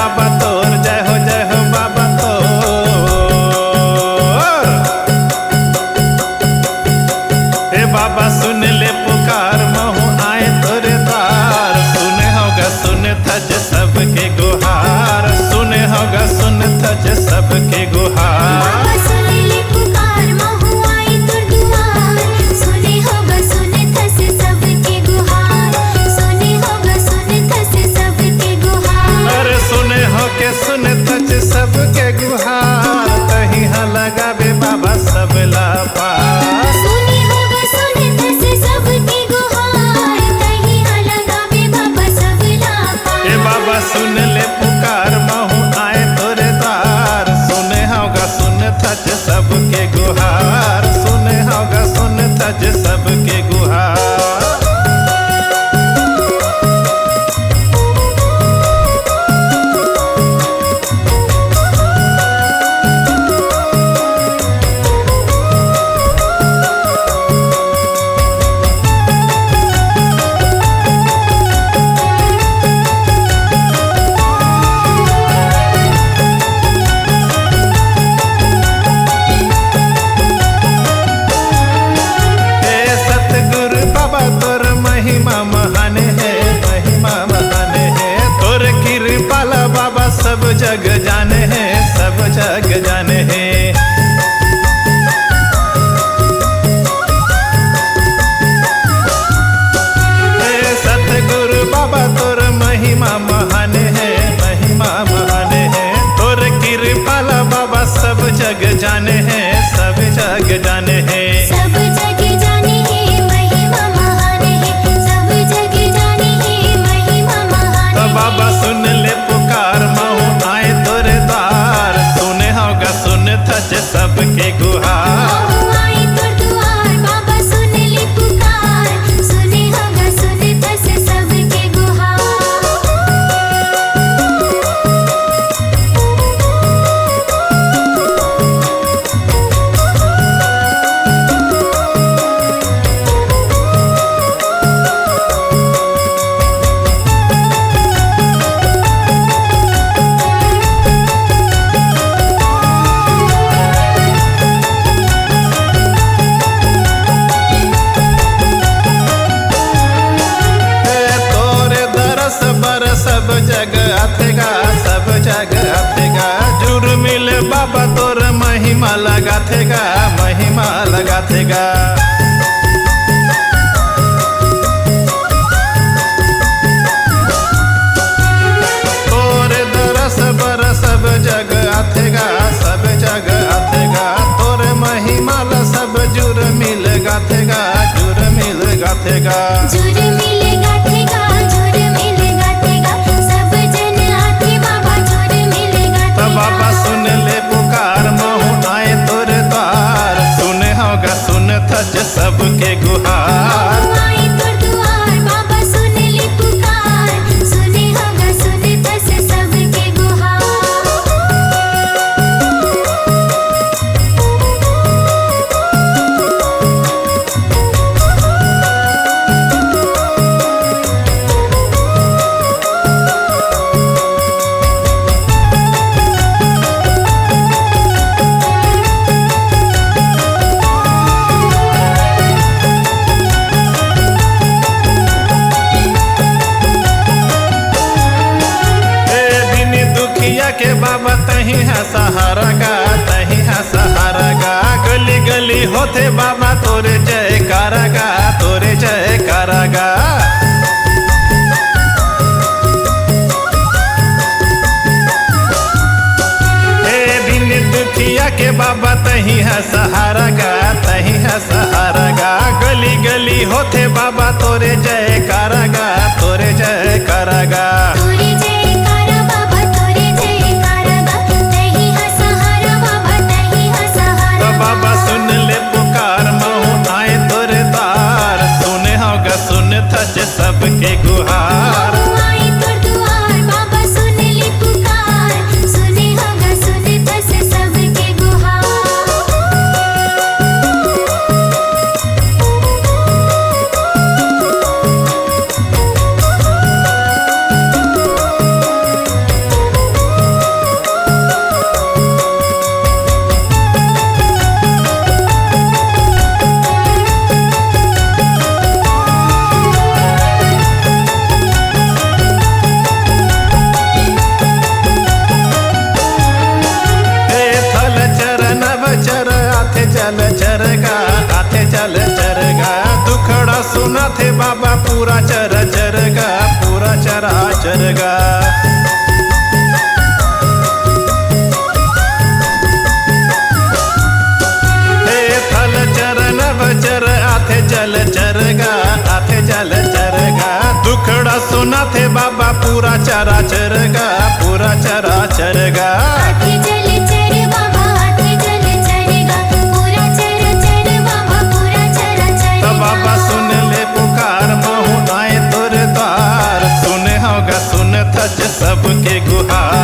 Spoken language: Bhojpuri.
बाबा तोर, जय हो बाबा तोर। हे बाबा सुन ले पुकार महू आए तोरे द्वार, सुने होगा सुन थज सबके गुहार, सुने होगा सुन थज सबके गुहार। सुन थज सबके गुहार, कहीं लगावे बाबा सबला पार। सुने होगा सुन थज सबके गुहार, कहीं लगावे बाबा सबला पार। ए बाबा सुन ले पुकार महू आए तोरे द्वार, सुने होगा सुन थज सबके गुहार, सुने होगा सुन थज सबके गुहार। महिमा महान है, महिमा महान है, तोर कृपाला बाबा सब जग जाने हैं, सब जग जाने हैं। सतगुरु बाबा तोर महिमा महान है, महिमा महान है, तोर कृपाला बाबा सब जग जाने हैं, सब जग जाने हैं। सब जग जाने हैं, महिमा महान है, सब जग जाने हैं, महिमा महान है। बाबा सुन ले पुकार महू आए तोरे द्वार, सुने होगा सुन थज सबके गुहार। महू आए तोर द्वार, बाबा सुन ले पुकार, सुने होगा सुन थज सबके गुहार। सब जग आथेगा, सब जग आथेगा, जुर मिले बाबा तोर महिमा लगाथेगा, महिमा लगाथेगा। तोरे दरस बर सब जग आथेगा, सब जग आथेगा, तोरे महिमा ला सब जुर मिल गाथेगा, जुर मिल गाथेगा। जुर मिल गाथेगा, जुर मिल गाथेगा, सब जन आथे बाबा जुर मिल गाथेगा। बाबा सुन ले पुकार महू आए तोरे द्वार, सुने होगा सुन थज सबके गुहार। महू आए तोर द्वार, बाबा सुन ले पुकार, सुने होगा सुन थज सबके गुहार। के बाबा तही है सहारा गा, तही है सहारा गा, गली गली होते बाबा तोरे जयकारा गा, तोरे जयकारा गा। दिन दुखिया के बाबा तही है सहारा गा, तही है सहारा गा, गली गली होते बाबा तोरे जयकारा गा, तोरे जयकारा गा। बाबा सुन ले पुकार महू आए तोरे द्वार, सुने होगा सुन थज सबके गुहार। महू आए तोर द्वार, बाबा सुन ले पुकार, सुने होगा सुन थज सबके गुहार। सुना थे बाबा पूरा चर चरगा, पूरा चरा चरगा। हे थल चरण बचर आथे जल चरगा, आथे जल चरगा। दुखड़ा सुना थे बाबा पूरा चरा चरगा, पूरा चरा चरगा। आथे जल चर बाबा, आथे जल चरगा, पूरा चर चर बाबा, पूरा चरा चरगा। तो बाबा सुन ले पुकार महु आए तोरे द्वार, सुने होगा सुन थज सबके गुहार।